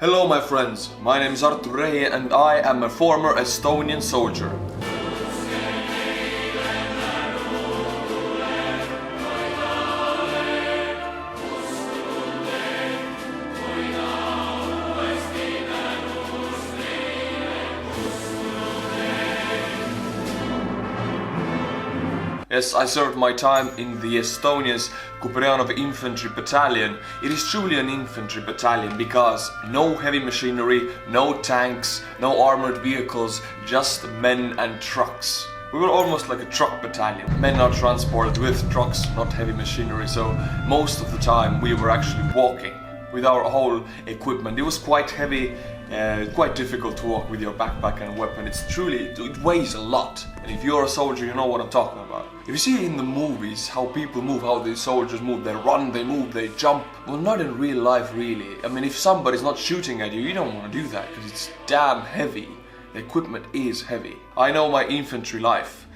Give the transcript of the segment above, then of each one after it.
Hello my friends, my name is Artur Rehi and I am a former Estonian soldier. Yes, I served my time in the Estonia's infantry battalion. It is truly an infantry battalion because no heavy machinery, no tanks, no armored vehicles, just men and trucks. We were almost like a truck battalion. Men are transported with trucks, not heavy machinery, so most of the time we were actually walking with our whole equipment. It was quite heavy, quite difficult to walk with your backpack and weapon. It weighs a lot. And if you're a soldier, you know what I'm talking about. If you see in the movies how people move, how the soldiers move, they run, they move, they jump. Well, not in real life really. I mean, if somebody's not shooting at you, you don't want to do that because it's damn heavy. The equipment is heavy. I know my infantry life.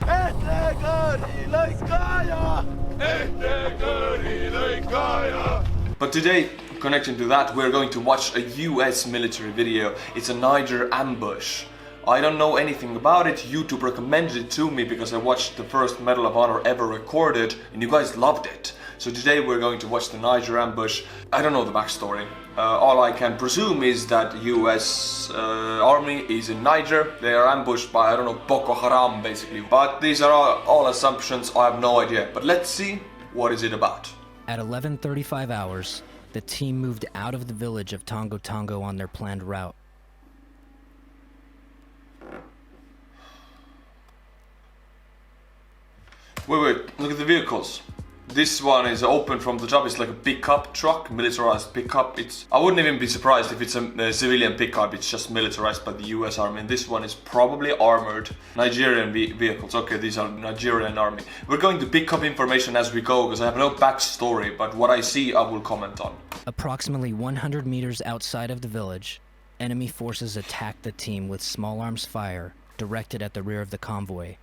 But today, connecting to that, we're going to watch a US military video. It's a Niger Ambush. I don't know anything about it. YouTube recommended it to me because I watched the first Medal of Honor ever recorded and you guys loved it. So today we're going to watch the Niger Ambush. I don't know the backstory. All I can presume is that US army is in Niger. They are ambushed by, I don't know, Boko Haram basically. But these are all assumptions, I have no idea. But let's see, what is it about? At 11:35 hours, the team moved out of the village of Tongo Tongo on their planned route. Wait, look at the vehicles. This one is open from the top. It's like a pickup truck, militarized pickup. I wouldn't even be surprised if it's a civilian pickup. It's just militarized by the US Army. And this one is probably armored Nigerian vehicles. Okay, these are Nigerian Army. We're going to pick up information as we go because I have no backstory, but what I see I will comment on. Approximately 100 meters outside of the village, enemy forces attacked the team with small arms fire directed at the rear of the convoy.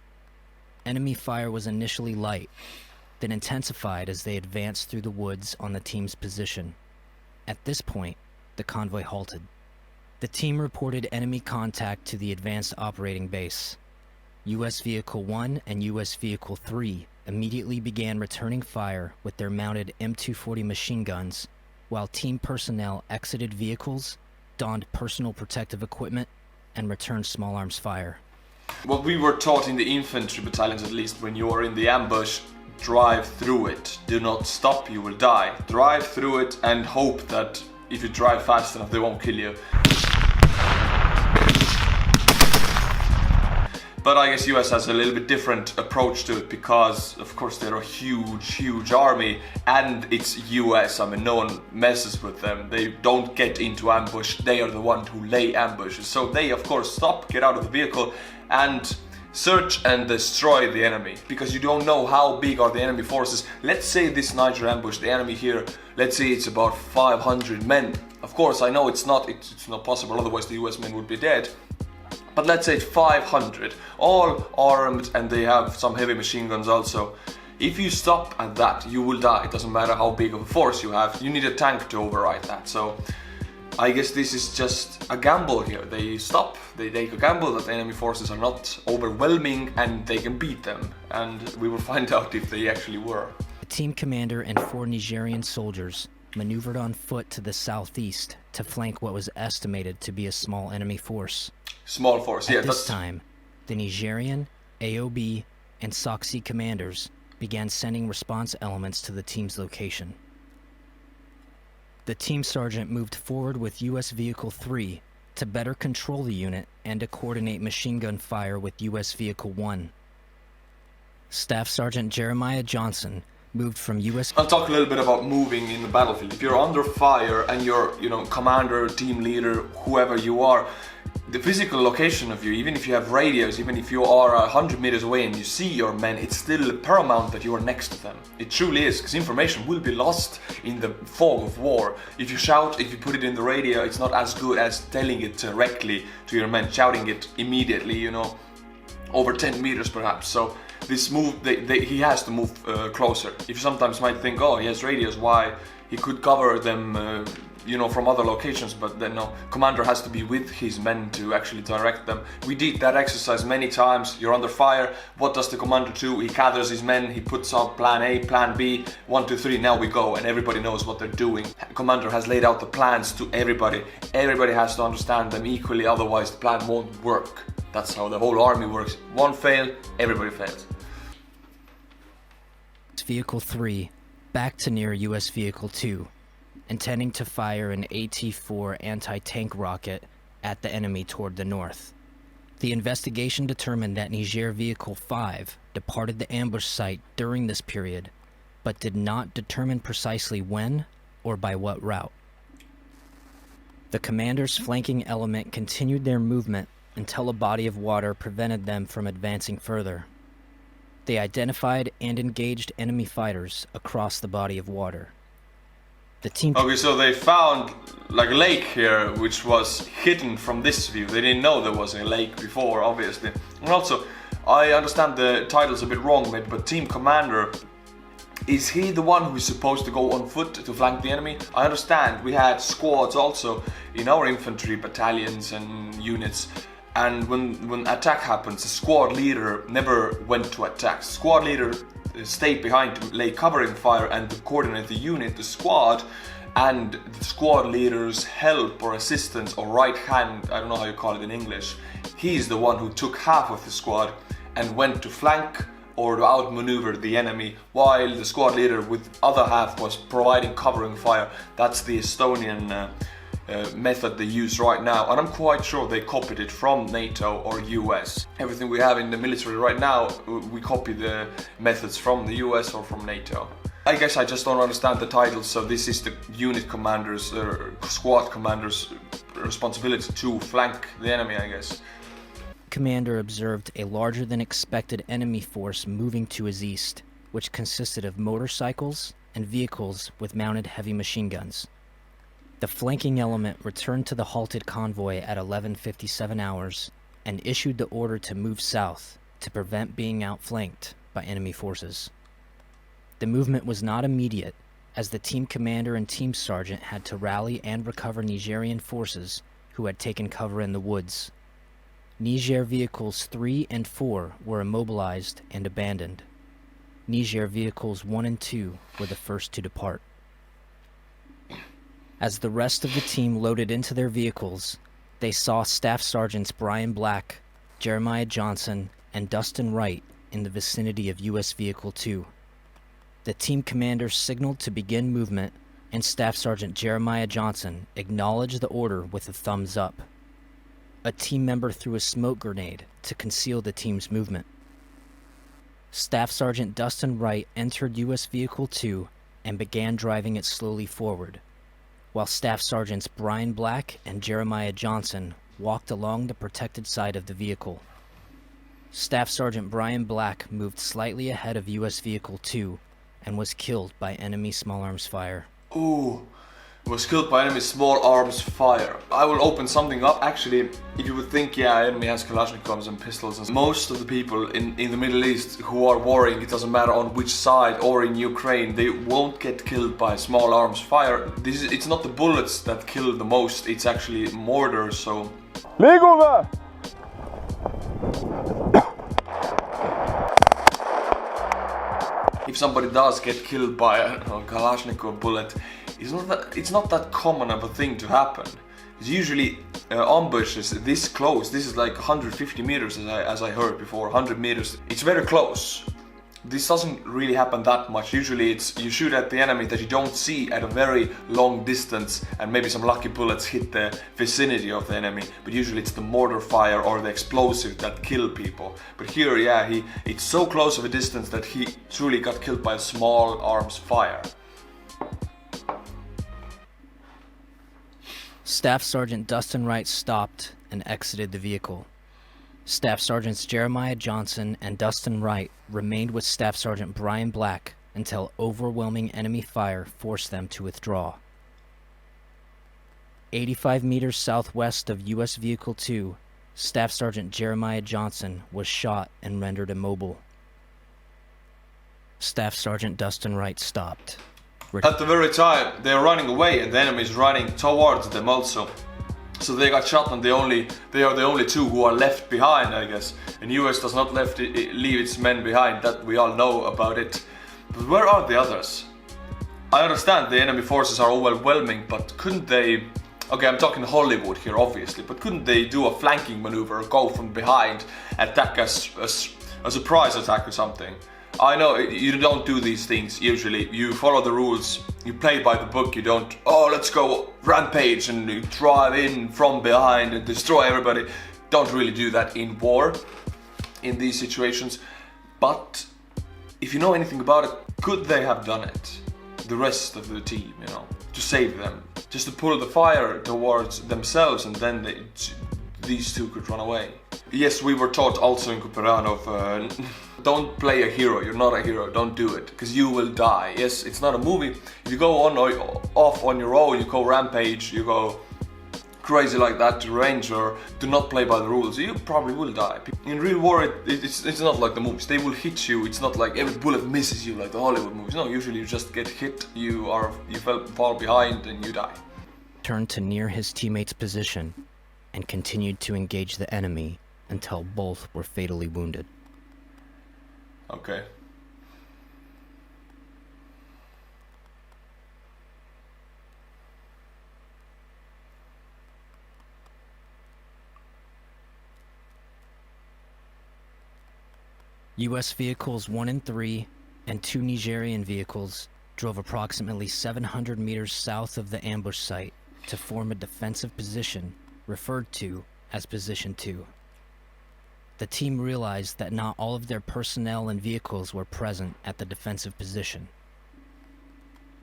Enemy fire was initially light, then intensified as they advanced through the woods on the team's position. At this point, the convoy halted. The team reported enemy contact to the advanced operating base. US Vehicle 1 and US Vehicle 3 immediately began returning fire with their mounted M240 machine guns, while team personnel exited vehicles, donned personal protective equipment, and returned small arms fire. What we were taught in the infantry battalions, at least, when you are in the ambush, drive through it. Do not stop, you will die. Drive through it and hope that if you drive fast enough, they won't kill you. But I guess US has a little bit different approach to it because, of course, they're a huge army and it's US. I mean, no one messes with them. They don't get into ambush. They are the one who lay ambushes. So they, of course, stop, get out of the vehicle and search and destroy the enemy because you don't know how big are the enemy forces. Let's say this Niger Ambush, the enemy here, let's say it's about 500 men. Of course, I know it's not possible, otherwise the US men would be dead. But let's say 500, all armed and they have some heavy machine guns also. If you stop at that, you will die. It doesn't matter how big of a force you have. You need a tank to override that. So I guess this is just a gamble here. They stop, they take a gamble that the enemy forces are not overwhelming and they can beat them. And we will find out if they actually were. The team commander and 4 Nigerian soldiers maneuvered on foot to the southeast to flank what was estimated to be a small enemy force. Small force, yeah. At this time, the Nigerian, AOB, and SOCC commanders began sending response elements to the team's location. The team sergeant moved forward with US Vehicle 3 to better control the unit and to coordinate machine gun fire with US Vehicle 1. Staff Sergeant Jeremiah Johnson moved from US... I'll talk a little bit about moving in the battlefield. If you're under fire and you're, commander, team leader, whoever you are, the physical location of you, even if you have radios, even if you are 100 meters away and you see your men, it's still paramount that you are next to them. It truly is, because information will be lost in the fog of war. If you shout, if you put it in the radio, it's not as good as telling it directly to your men, shouting it immediately, over 10 meters perhaps. So this move, he has to move closer. If you sometimes might think, oh, he has radios, why? He could cover them you know, from other locations, but then no, commander has to be with his men to actually direct them. We did that exercise many times. You're under fire. What does the commander do? He gathers his men, he puts out plan A, plan B, 1, 2, 3, now we go, and everybody knows what they're doing. Commander has laid out the plans to everybody. Everybody has to understand them equally, otherwise the plan won't work. That's how the whole army works. One fail, everybody fails. Vehicle 3 back to near US Vehicle 2, intending to fire an AT-4 anti-tank rocket at the enemy toward the north. The investigation determined that Niger Vehicle 5 departed the ambush site during this period, but did not determine precisely when or by what route. The commander's flanking element continued their movement until a body of water prevented them from advancing further. They identified and engaged enemy fighters across the body of water. The team... Okay, so they found like a lake here, which was hidden from this view. They didn't know there was a lake before, obviously. And also, I understand the title's a bit wrong maybe, but Team Commander, is he the one who's supposed to go on foot to flank the enemy? I understand we had squads also in our infantry battalions and units. And when attack happens, the squad leader never went to attack. Squad leader stayed behind to lay covering fire and to coordinate the unit, the squad, and the squad leader's help or assistance or right hand, I don't know how you call it in English. He's the one who took half of the squad and went to flank or to outmaneuver the enemy, while the squad leader with other half was providing covering fire. That's the Estonian method they use right now, and I'm quite sure they copied it from NATO or US. Everything we have in the military right now, we copy the methods from the US or from NATO. I guess I just don't understand the titles, so this is the unit commander's, squad commander's responsibility to flank the enemy, I guess. Commander observed a larger than expected enemy force moving to his east, which consisted of motorcycles and vehicles with mounted heavy machine guns. The flanking element returned to the halted convoy at 11:57 hours and issued the order to move south to prevent being outflanked by enemy forces. The movement was not immediate, as the team commander and team sergeant had to rally and recover Nigerian forces who had taken cover in the woods. Niger Vehicles 3 and 4 were immobilized and abandoned. Niger Vehicles 1 and 2 were the first to depart. As the rest of the team loaded into their vehicles, they saw Staff Sergeants Brian Black, Jeremiah Johnson, and Dustin Wright in the vicinity of US Vehicle 2. The team commander signaled to begin movement, and Staff Sergeant Jeremiah Johnson acknowledged the order with a thumbs up. A team member threw a smoke grenade to conceal the team's movement. Staff Sergeant Dustin Wright entered US Vehicle 2 and began driving it slowly forward, while Staff Sergeants Brian Black and Jeremiah Johnson walked along the protected side of the vehicle. Staff Sergeant Brian Black moved slightly ahead of US Vehicle 2 and was killed by enemy small arms fire. Ooh, was killed by enemy small arms fire. I will open something up. Actually, if you would think, yeah, enemy has Kalashnikovs and pistols, and most of the people in the Middle East who are warring, it doesn't matter on which side or in Ukraine, they won't get killed by small arms fire. It's not the bullets that kill the most, it's actually mortars, so... Liigume! If somebody does get killed by a Kalashnikov bullet, it's not that common of a thing to happen. It's usually ambushes this close. This is like 150 meters as I heard before, 100 meters. It's very close. This doesn't really happen that much. Usually it's you shoot at the enemy that you don't see at a very long distance, and maybe some lucky bullets hit the vicinity of the enemy, but usually it's the mortar fire or the explosive that kill people. But here, yeah, it's so close of a distance that he truly got killed by a small arms fire. Staff Sergeant Dustin Wright stopped and exited the vehicle. Staff Sergeants Jeremiah Johnson and Dustin Wright remained with Staff Sergeant Brian Black until overwhelming enemy fire forced them to withdraw. 85 meters southwest of US Vehicle 2, Staff Sergeant Jeremiah Johnson was shot and rendered immobile. Staff Sergeant Dustin Wright stopped. At the very time they are running away and the enemy is running towards them also. So they got shot and they are the only two who are left behind, I guess. And US does not leave its men behind, that we all know about it. But where are the others? I understand the enemy forces are overwhelming, but couldn't they... Okay, I'm talking Hollywood here obviously, but couldn't they do a flanking maneuver, go from behind, attack us, a surprise attack or something? I know you don't do these things usually. You follow the rules, you play by the book, you don't, oh let's go rampage and you drive in from behind and destroy everybody. Don't really do that in war, in these situations. But if you know anything about it, could they have done it? The rest of the team, you know, to save them, just to pull the fire towards themselves and then these two could run away. Yes, we were taught also in Kuperanov, don't play a hero, you're not a hero, don't do it, because you will die. Yes, it's not a movie. If you go on or off on your own, you go rampage, you go crazy like that to range or do not play by the rules, you probably will die. In real war, it's not like the movies. They will hit you. It's not like every bullet misses you like the Hollywood movies. No, usually you just get hit, you fall behind and you die. Turned to near his teammate's position and continued to engage the enemy until both were fatally wounded. Okay. US vehicles 1 and 3 and 2 Nigerian vehicles drove approximately 700 meters south of the ambush site to form a defensive position referred to as Position 2. The team realized that not all of their personnel and vehicles were present at the defensive position.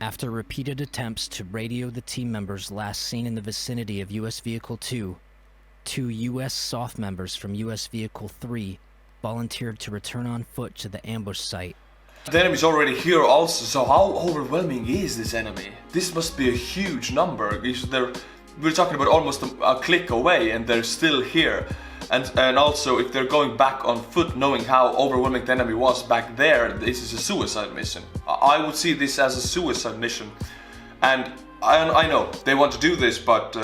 After repeated attempts to radio the team members last seen in the vicinity of US Vehicle 2, 2 US SOF members from US Vehicle 3 volunteered to return on foot to the ambush site. The enemy's already here also, so how overwhelming is this enemy? This must be a huge number. We're talking about almost a click away and they're still here. And also, if they're going back on foot, knowing how overwhelming the enemy was back there, this is a suicide mission. I would see this as a suicide mission. And I know they want to do this, but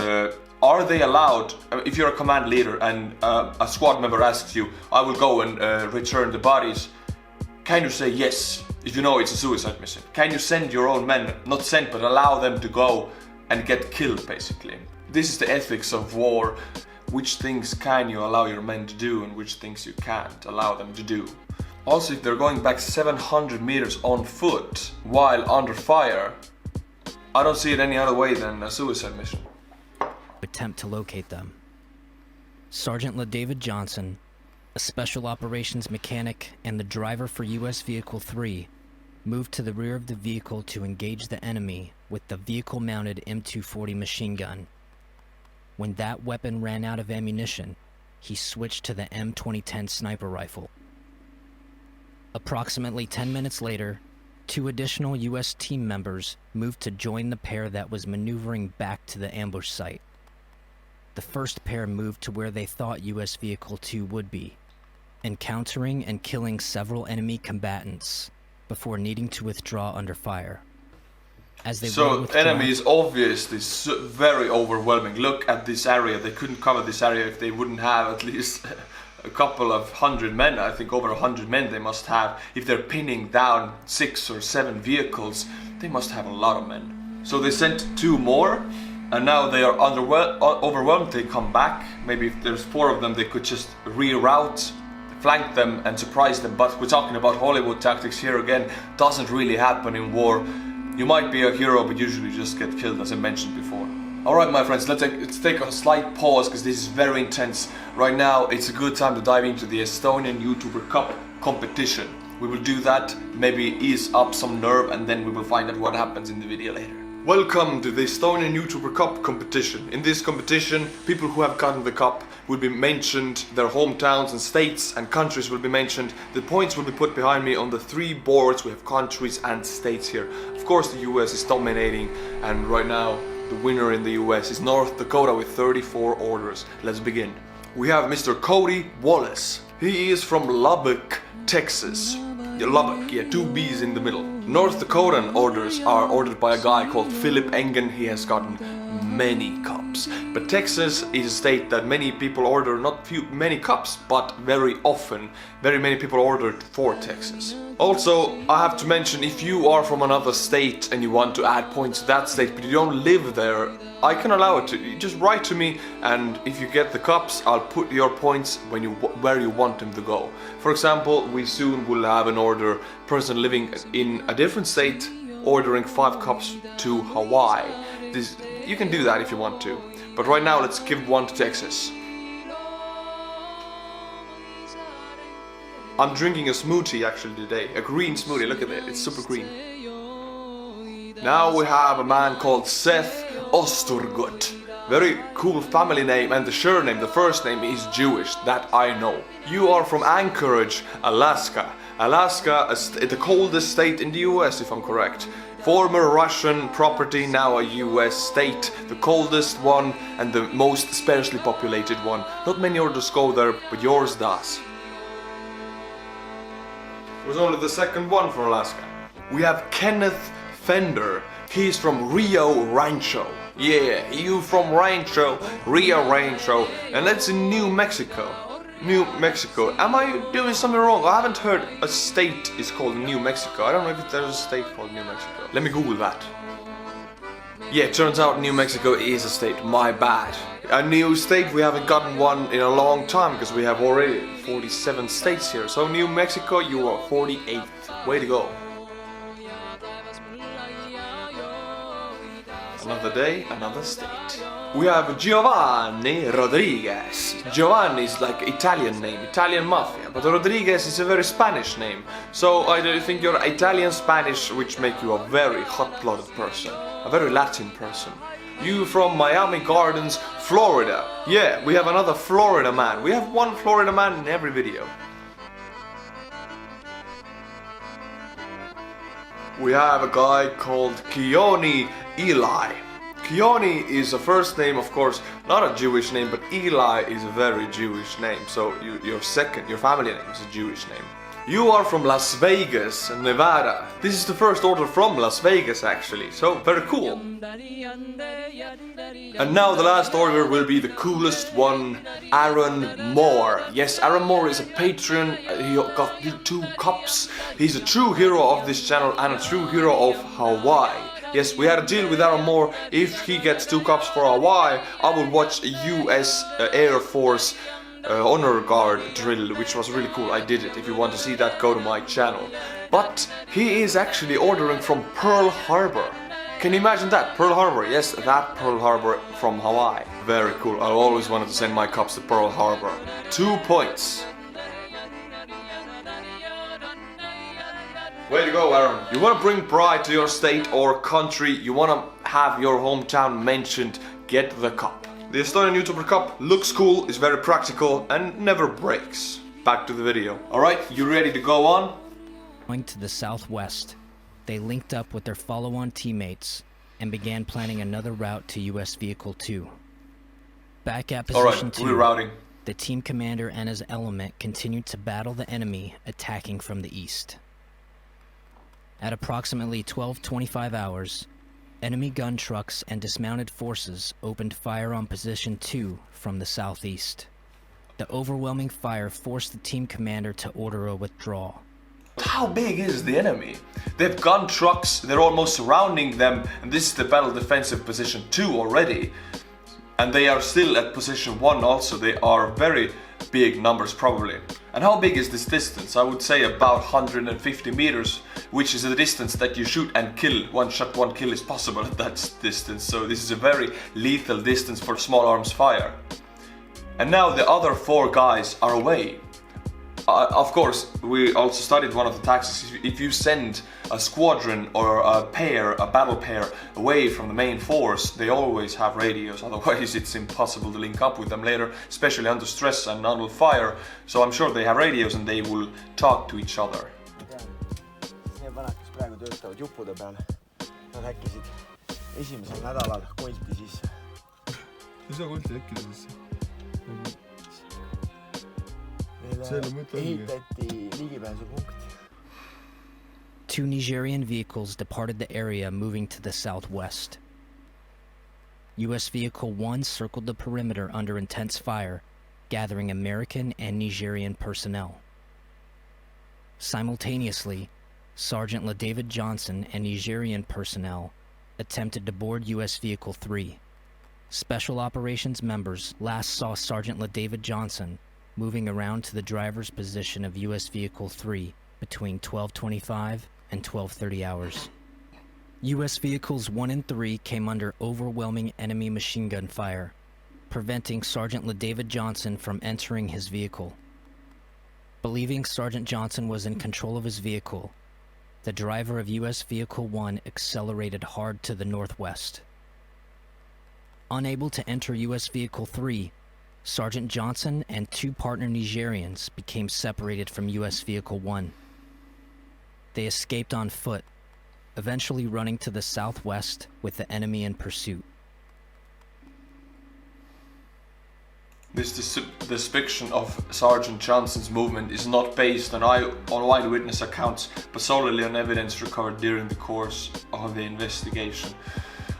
are they allowed, if you're a command leader and a squad member asks you, I will go and return the bodies, can you say yes, if you know it's a suicide mission? Can you send your own men, not send, but allow them to go and get killed, basically? This is the ethics of war. Which things can you allow your men to do and which things you can't allow them to do. Also, if they're going back 700 meters on foot while under fire, I don't see it any other way than a suicide mission. Attempt to locate them. Sergeant LaDavid Johnson, a special operations mechanic and the driver for US Vehicle 3, moved to the rear of the vehicle to engage the enemy with the vehicle-mounted M240 machine gun. When that weapon ran out of ammunition, he switched to the M2010 sniper rifle. Approximately 10 minutes later, 2 additional US team members moved to join the pair that was maneuvering back to the ambush site. The first pair moved to where they thought US Vehicle 2 would be, encountering and killing several enemy combatants before needing to withdraw under fire. As they so enemy is obviously very overwhelming. Look at this area. They couldn't cover this area if they wouldn't have at least a couple of 100 men. I think over 100 men they must have. If they're pinning down 6 or 7 vehicles, they must have a lot of men. So they sent 2 more, and now they are overwhelmed. They come back. Maybe if there's 4 of them, they could just reroute, flank them and surprise them. But we're talking about Hollywood tactics here again. Doesn't really happen in war. You might be a hero, but usually just get killed, as I mentioned before. Alright my friends, let's take a slight pause, because this is very intense. Right now, it's a good time to dive into the Estonian Youtuber Cup competition. We will do that, maybe ease up some nerve, and then we will find out what happens in the video later. Welcome to the Estonian Youtuber Cup competition. In this competition, people who have gotten the cup will be mentioned, their hometowns and states and countries will be mentioned. The points will be put behind me on the 3 boards. We have countries and states here. Of course, the US is dominating, and right now the winner in the US is North Dakota with 34 orders. Let's begin. We have Mr. Cody Wallace. He is from Lubbock, Texas. Yeah, Lubbock, yeah, 2 B's in the middle. North Dakotan orders are ordered by a guy called Philip Engen. He has gotten many cups. But Texas is a state that many people order not many cups, but very often. Very many people ordered for Texas. Also, I have to mention, if you are from another state and you want to add points to that state, but you don't live there, I can allow it to. You just write to me, and if you get the cups, I'll put your points where you want them to go. For example, we soon will have an order, person living in a different state ordering 5 cups to Hawaii. You can do that if you want to. But right now, let's give one to Texas. I'm drinking a smoothie actually today, a green smoothie, look at it, it's super green. Now we have a man called Seth Osturgut. Very cool family name, and the surname, the first name is Jewish, that I know. You are from Anchorage, Alaska. Alaska is the coldest state in the US, if I'm correct. Former Russian property, now a US state, the coldest one and the most sparsely populated one. Not many orders go there, but yours does. It was only the second one from Alaska. We have Kenneth Fender. He's from Rio Rancho. Yeah, you from Rancho, Rio Rancho, and that's in New Mexico. New Mexico. Am I doing something wrong? I haven't heard a state is called New Mexico. I don't know if there's a state called New Mexico. Let me Google that. Yeah, it turns out New Mexico is a state. My bad. A new state, we haven't gotten one in a long time because we have already 47 states here. So New Mexico, you are 48th. Way to go. Another day, another state. We have Giovanni Rodriguez. Giovanni is like Italian name, Italian mafia, but Rodriguez is a very Spanish name. So I think you're Italian Spanish, which make you a very hot-blooded person, a very Latin person. You from Miami Gardens, Florida. Yeah, we have another Florida man. We have one Florida man in every video. We have a guy called Keone Eli. Keone is a first name, of course, not a Jewish name, but Eli is a very Jewish name. So your family name is a Jewish name. You are from Las Vegas, Nevada. This is the first order from Las Vegas actually, so very cool. And now the last order will be the coolest one, Aaron Moore. Yes, Aaron Moore is a patron, he got 2 cups. He's a true hero of this channel and a true hero of Hawaii. Yes, we had a deal with Aaron Moore. If he gets 2 cups for Hawaii, I will watch a US Air Force honor guard drill, which was really cool. I did it. If you want to see that, go to my channel. But he is actually ordering from Pearl Harbor. Can you imagine that? Pearl Harbor, yes, that Pearl Harbor from Hawaii. Very cool. I always wanted to send my cups to Pearl Harbor. 2 points. Way to go, Aaron. You want to bring pride to your state or country, you want to have your hometown mentioned, get the cup. The Estonian Youtuber Cup looks cool, is very practical and never breaks. Back to the video. Alright, you ready to go on? Going to the southwest, they linked up with their follow-on teammates and began planning another route to US Vehicle 2. Back at position 2, rerouting. The team commander and his element continued to battle the enemy attacking from the east. At approximately 12:25 hours, enemy gun trucks and dismounted forces opened fire on position 2 from the southeast. The overwhelming fire forced the team commander to order a withdrawal. How big is the enemy? They've gun trucks, they're almost surrounding them, and this is the battle defensive position 2 already. And they are still at position 1 also. They are very big numbers probably. And how big is this distance? I would say about 150 meters, which is the distance that you shoot and kill. One shot, one kill is possible at that distance. So this is a very lethal distance for small arms fire. And now the other 4 guys are away. Of course, we also studied one of the tactics. If you send a squadron or a battle pair away from the main force, they always have radios, otherwise it's impossible to link up with them later, especially under stress and under fire. So I'm sure they have radios and they will talk to each other. Need vanad, kes praegu töötavad juppude peal, nad häkkisid esimesel nädalal konti sisse. Ei saa konti häkkida sisse. Ehitati ligipääsupunkt. 2 Nigerian vehicles departed the area, moving to the southwest. U.S. Vehicle 1 circled the perimeter under intense fire, gathering American and Nigerian personnel. Simultaneously, Sergeant LaDavid Johnson and Nigerian personnel attempted to board U.S. Vehicle 3. Special Operations members last saw Sergeant LaDavid Johnson moving around to the driver's position of U.S. Vehicle 3 between 12:25 and 12:30 hours. U.S. Vehicles 1 and 3 came under overwhelming enemy machine gun fire, preventing Sergeant LaDavid Johnson from entering his vehicle. Believing Sergeant Johnson was in control of his vehicle, the driver of U.S. Vehicle 1 accelerated hard to the northwest. Unable to enter U.S. Vehicle 3, Sergeant Johnson and 2 partner Nigerians became separated from U.S. Vehicle 1. They escaped on foot, eventually running to the southwest with the enemy in pursuit. This depiction of Sergeant Johnson's movement is not based on eyewitness accounts, but solely on evidence recovered during the course of the investigation.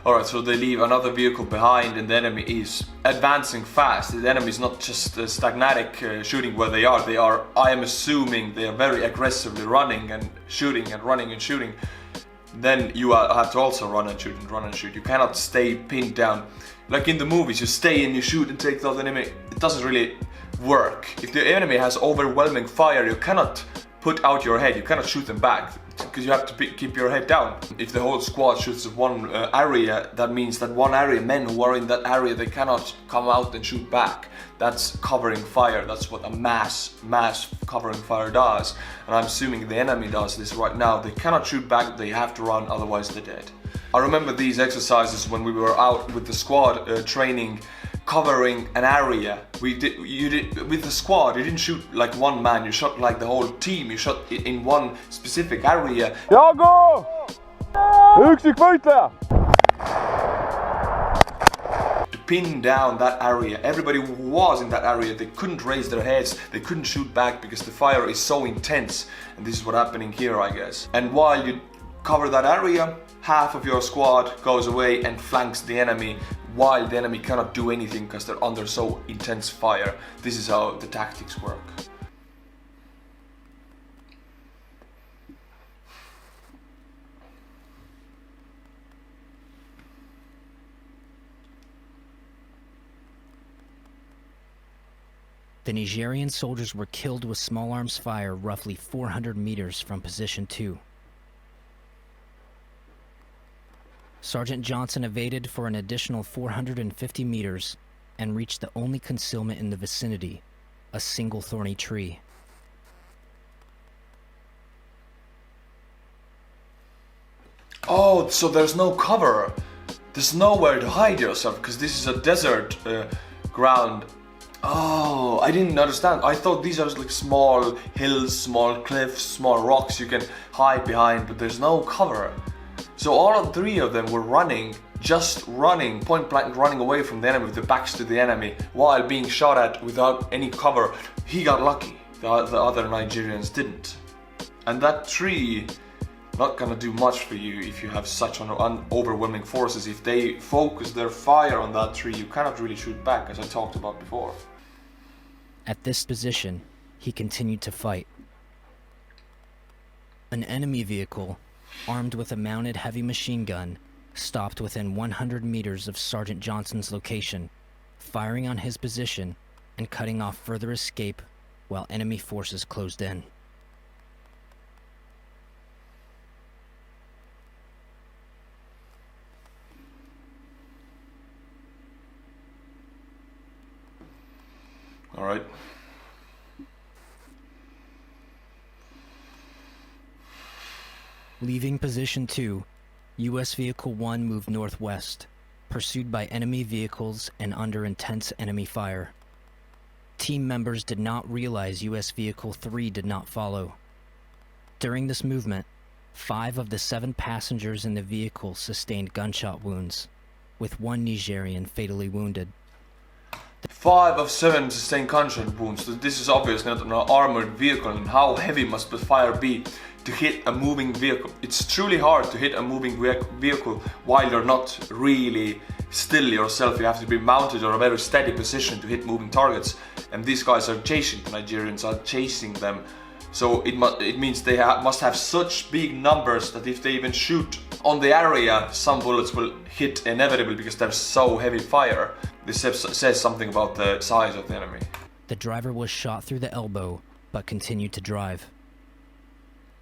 Alright, so they leave another vehicle behind and the enemy is advancing fast. The enemy is not just stagnatic shooting where they are, I am assuming they are very aggressively running and shooting and running and shooting. Then you have to also run and shoot and run and shoot. You cannot stay pinned down. Like in the movies, you stay and you shoot and take the other enemy. It doesn't really work. If the enemy has overwhelming fire, you cannot put out your head, you cannot shoot them back, because you have to keep your head down. If the whole squad shoots at one area, that means that one area, men who are in that area, they cannot come out and shoot back. That's covering fire. That's what a mass covering fire does. And I'm assuming the enemy does this right now. They cannot shoot back, they have to run, otherwise they're dead. I remember these exercises when we were out with the squad training, covering an area. You did with the squad, you didn't shoot like one man, you shot like the whole team. You shot in one specific area. Jago! Üksikvõitleja! To pin down that area. Everybody who was in that area, they couldn't raise their heads, they couldn't shoot back because the fire is so intense. And this is what's happening here, I guess. And while you cover that area, half of your squad goes away and flanks the enemy, while the enemy cannot do anything because they're under so intense fire. This is how the tactics work. The Nigerian soldiers were killed with small arms fire roughly 400 meters from position 2. Sergeant Johnson evaded for an additional 450 meters and reached the only concealment in the vicinity, a single thorny tree. Oh, so there's no cover. There's nowhere to hide yourself because this is a desert ground. Oh, I didn't understand. I thought these are like small hills, small cliffs, small rocks you can hide behind, but there's no cover. So all 3 of them were running, just running, point blank running away from the enemy with their backs to the enemy while being shot at without any cover. He got lucky, the other Nigerians didn't. And that tree, not gonna do much for you if you have such overwhelming forces. If they focus their fire on that tree, you cannot really shoot back, as I talked about before. At this position, he continued to fight. An enemy vehicle, armed with a mounted heavy machine gun, stopped within 100 meters of Sergeant Johnson's location, firing on his position and cutting off further escape while enemy forces closed in. All right. Leaving position 2, U.S. Vehicle 1 moved northwest, pursued by enemy vehicles and under intense enemy fire. Team members did not realize U.S. Vehicle 3 did not follow. During this movement, 5 of the 7 passengers in the vehicle sustained gunshot wounds, with 1 Nigerian fatally wounded. 5 of 7 sustained gunshot wounds. So this is obviously not an armored vehicle, and how heavy must the fire be to hit a moving vehicle. It's truly hard to hit a moving vehicle while you're not really still yourself. You have to be mounted or a very steady position to hit moving targets. And these guys are chasing, the Nigerians are chasing them. So it means they must have such big numbers that if they even shoot on the area, some bullets will hit inevitably because they're so heavy fire. This says something about the size of the enemy. The driver was shot through the elbow, but continued to drive.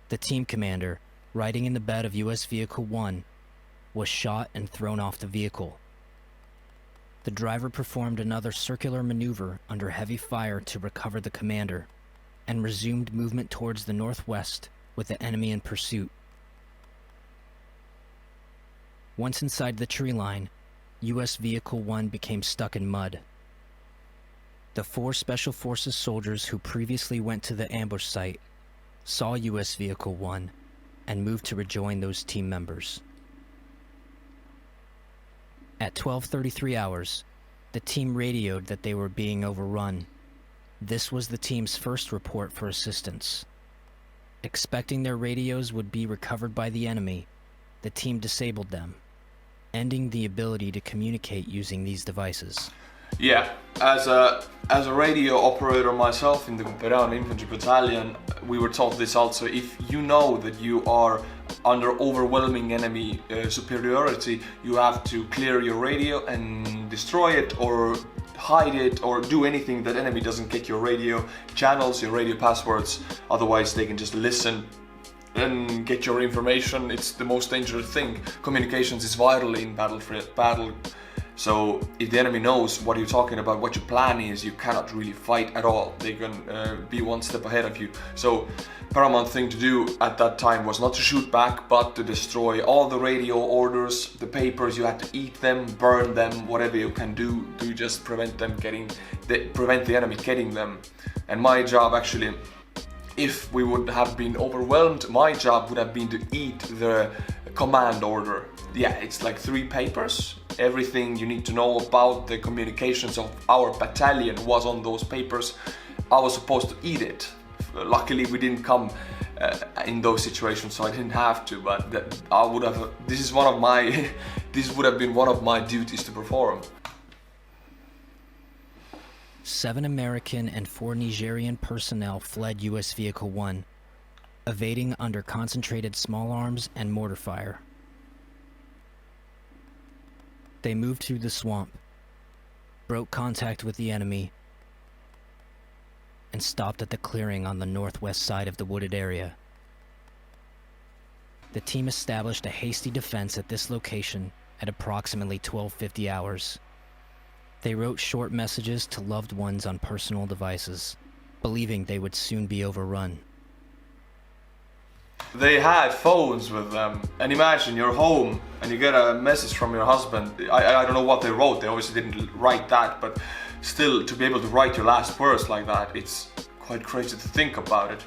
The team commander, riding in the bed of US Vehicle 1, was shot and thrown off the vehicle. The driver performed another circular maneuver under heavy fire to recover the commander, and resumed movement towards the northwest with the enemy in pursuit. Once inside the tree line, US Vehicle 1 became stuck in mud. The 4 Special Forces soldiers who previously went to the ambush site saw US Vehicle 1 and moved to rejoin those team members. At 12:33 hours, the team radioed that they were being overrun. This was the team's first report for assistance. Expecting their radios would be recovered by the enemy, the team disabled them, ending the ability to communicate using these devices. Yeah, as a radio operator myself in the Estonian Infantry Battalion, we were taught this also. If you know that you are under overwhelming enemy superiority, you have to clear your radio and destroy it or hide it or do anything that enemy doesn't get your radio channels, your radio passwords. Otherwise they can just listen and get your information. It's the most dangerous thing. Communications is vital in battle. So if the enemy knows what you're talking about, what your plan is, you cannot really fight at all. They can be one step ahead of you. So paramount thing to do at that time was not to shoot back, but to destroy all the radio orders, the papers. You had to eat them, burn them, whatever you can do to just prevent the enemy getting them. And my job actually, if we would have been overwhelmed, my job would have been to eat the command order. Yeah, it's like 3 papers. Everything you need to know about the communications of our battalion was on those papers. I was supposed to eat it. Luckily we didn't come in those situations, so I didn't have to, but I would have. This would have been one of my duties to perform. 7 American and 4 Nigerian personnel fled US Vehicle 1, evading under concentrated small arms and mortar fire. They moved through the swamp, broke contact with the enemy, and stopped at the clearing on the northwest side of the wooded area. The team established a hasty defense at this location at approximately 12:50 hours. They wrote short messages to loved ones on personal devices, believing they would soon be overrun. They had phones with them, and imagine you're home and you get a message from your husband. I don't know what they wrote, they obviously didn't write that, but still, to be able to write your last words like that, it's quite crazy to think about it.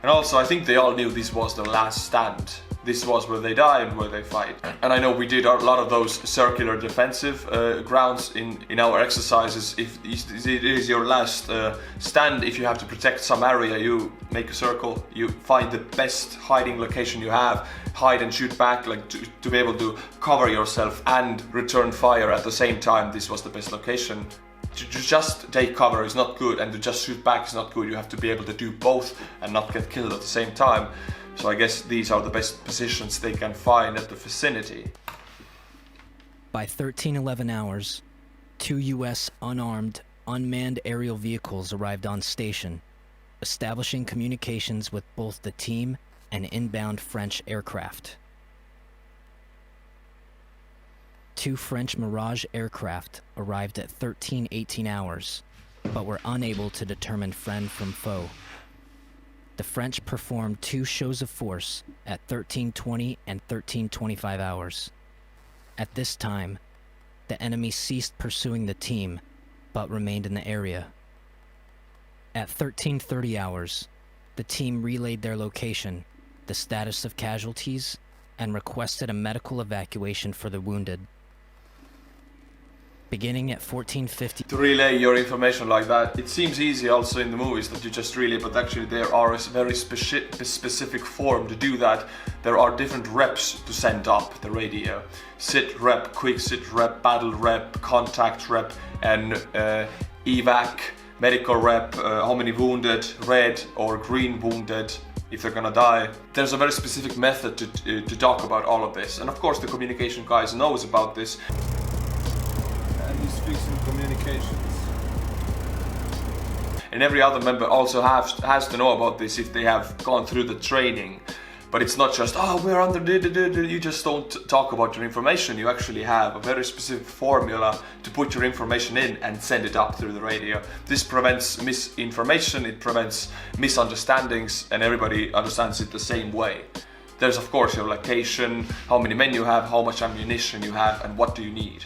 And also I think they all knew this was their last stand. This was where they die and where they fight. And I know we did a lot of those circular defensive grounds in our exercises. If it is your last stand, if you have to protect some area, you make a circle, you find the best hiding location you have, hide and shoot back, like to be able to cover yourself and return fire at the same time. This was the best location. To just take cover is not good, and to just shoot back is not good. You have to be able to do both and not get killed at the same time. So I guess these are the best positions they can find at the vicinity. By 13:11 hours, 2 US unarmed, unmanned aerial vehicles arrived on station, establishing communications with both the team and inbound French aircraft. 2 French Mirage aircraft arrived at 13:18 hours, but were unable to determine friend from foe. The French performed 2 shows of force at 13:20 and 13:25 hours. At this time, the enemy ceased pursuing the team, but remained in the area. At 13:30 hours, the team relayed their location, the status of casualties, and requested a medical evacuation for the wounded. Beginning at 1450. To relay your information like that, it seems easy also in the movies that you just relay, but actually there are a very specific form to do that. There are different reps to send up the radio. Sit rep, quick sit rep, battle rep, contact rep, and evac, medical rep, how many wounded, red or green wounded, if they're gonna die. There's a very specific method to talk about all of this, and of course the communication guys knows about this. And he speaks in communications. And every other member also has to know about this if they have gone through the training. But it's not just, oh, we're under, you just don't talk about your information. You actually have a very specific formula to put your information in and send it up through the radio. This prevents misinformation, it prevents misunderstandings, and everybody understands it the same way. There's of course your location, how many men you have, how much ammunition you have, and what do you need.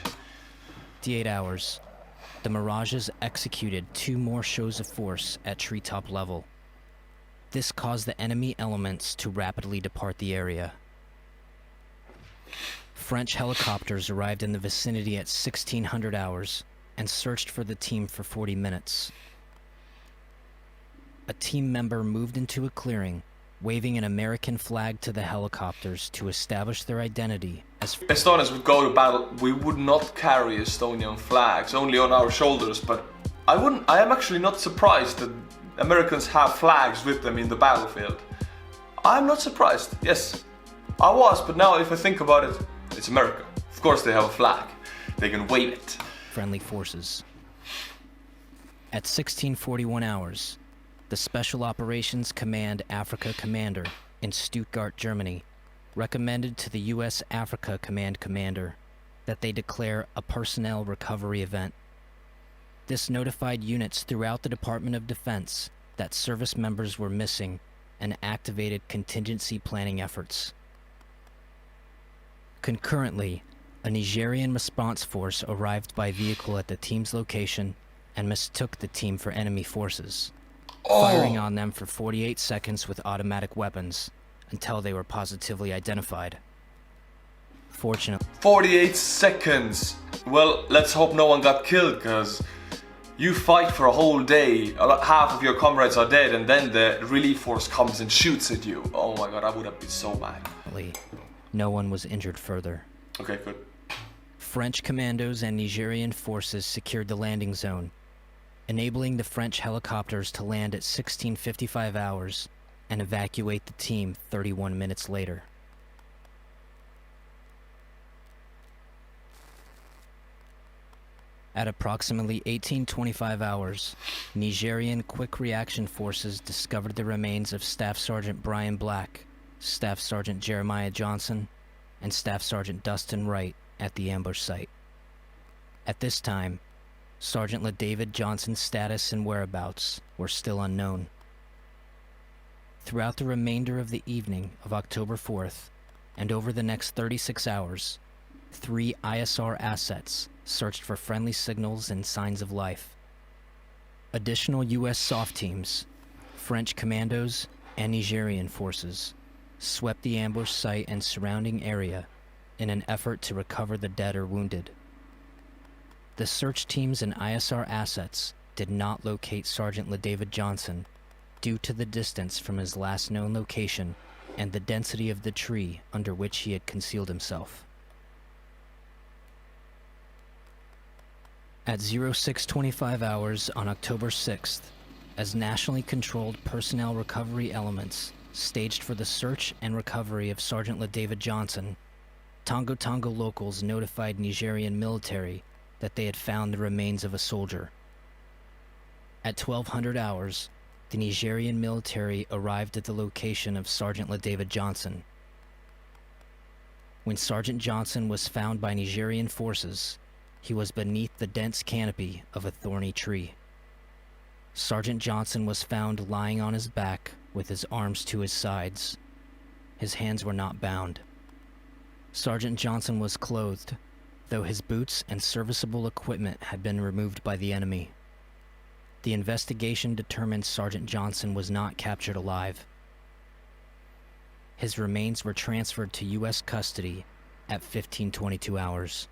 58 hours. The Mirages executed 2 more shows of force at treetop level. This caused the enemy elements to rapidly depart the area. French helicopters arrived in the vicinity at 1600 hours and searched for the team for 40 minutes. A team member moved into a clearing, waving an American flag to the helicopters to establish their identity as Estonians would go to battle, we would not carry Estonian flags, only on our shoulders, but I am actually not surprised that Americans have flags with them in the battlefield. I'm not surprised, yes. I was, but now if I think about it, it's America. Of course they have a flag. They can wave it. friendly forces. At 1641 hours, the Special Operations Command Africa Commander in Stuttgart, Germany, recommended to the U.S. Africa Command Commander that they declare a personnel recovery event. This notified units throughout the Department of Defense that service members were missing and activated contingency planning efforts. Concurrently, a Nigerian response force arrived by vehicle at the team's location and mistook the team for enemy forces, firing on them for 48 seconds with automatic weapons until they were positively identified. Fortunately, 48 seconds! Well, let's hope no one got killed, because you fight for a whole day, half of your comrades are dead, and then the relief force comes and shoots at you. Oh my god, I would have been so mad. no one was injured further. Okay, good. French commandos and Nigerian forces secured the landing zone, enabling the French helicopters to land at 1655 hours and evacuate the team 31 minutes later. At approximately 1825 hours, Nigerian Quick Reaction Forces discovered the remains of Staff Sergeant Brian Black, Staff Sergeant Jeremiah Johnson, and Staff Sergeant Dustin Wright at the ambush site. At this time, Sergeant LaDavid Johnson's status and whereabouts were still unknown. Throughout the remainder of the evening of October 4th, and over the next 36 hours, 3 ISR assets searched for friendly signals and signs of life. Additional U.S. SOF teams, French commandos, and Nigerian forces swept the ambush site and surrounding area in an effort to recover the dead or wounded. The search teams and ISR assets did not locate Sergeant LaDavid Johnson due to the distance from his last known location and the density of the tree under which he had concealed himself. At 0625 hours on October 6th, as nationally controlled personnel recovery elements staged for the search and recovery of Sergeant LaDavid Johnson, Tongo Tongo locals notified Nigerian military that they had found the remains of a soldier. At 1200 hours, the Nigerian military arrived at the location of Sergeant LaDavid Johnson. When Sergeant Johnson was found by Nigerian forces, he was beneath the dense canopy of a thorny tree. Sergeant Johnson was found lying on his back with his arms to his sides. His hands were not bound. Sergeant Johnson was clothed, though his boots and serviceable equipment had been removed by the enemy. The investigation determined Sergeant Johnson was not captured alive. His remains were transferred to U.S. custody at 1522 hours.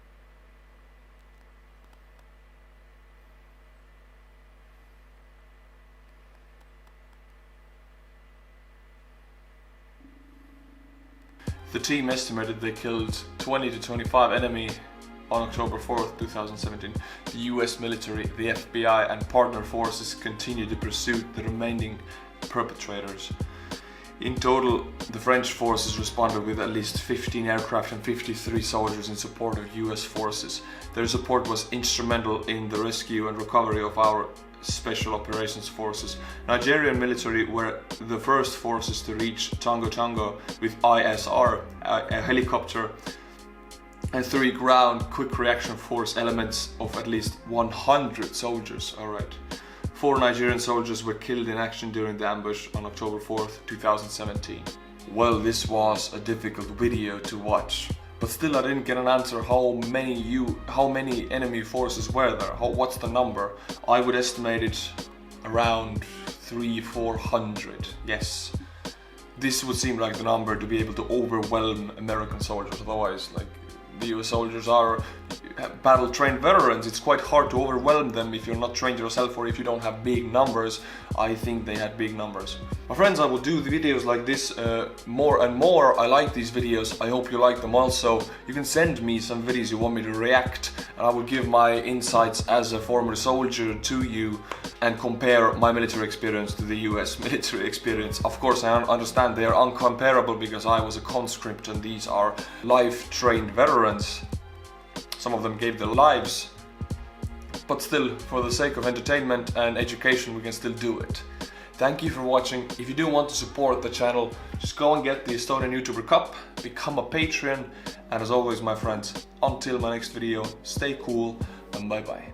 The team estimated they killed 20 to 25 enemy on October 4th, 2017. The US military, the FBI and partner forces continued to pursue the remaining perpetrators. In total, the French forces responded with at least 15 aircraft and 53 soldiers in support of US forces. Their support was instrumental in the rescue and recovery of our Special Operations Forces. Nigerian military were the first forces to reach Tango Tango with ISR, a helicopter, and 3 ground quick reaction force elements of at least 100 soldiers. Alright. 4 Nigerian soldiers were killed in action during the ambush on October 4th, 2017. Well, this was a difficult video to watch, but still I didn't get an answer how many enemy forces were there. What's the number? I would estimate it around 300-400. Yes. This would seem like the number to be able to overwhelm American soldiers. Otherwise, like, the US soldiers are battle-trained veterans. It's quite hard to overwhelm them if you're not trained yourself or if you don't have big numbers. I think they had big numbers. My friends, I will do the videos like this more and more. I like these videos. I hope you like them also. You can send me some videos you want me to react, and I will give my insights as a former soldier to you and compare my military experience to the US military experience. Of course, I understand they are uncomparable because I was a conscript and these are life-trained veterans. Some of them gave their lives, but still, for the sake of entertainment and education, we can still do it. Thank you for watching. If you do want to support the channel, just go and get the Estonian Youtuber Cup, become a Patreon, and as always, my friends, until my next video, stay cool and bye bye.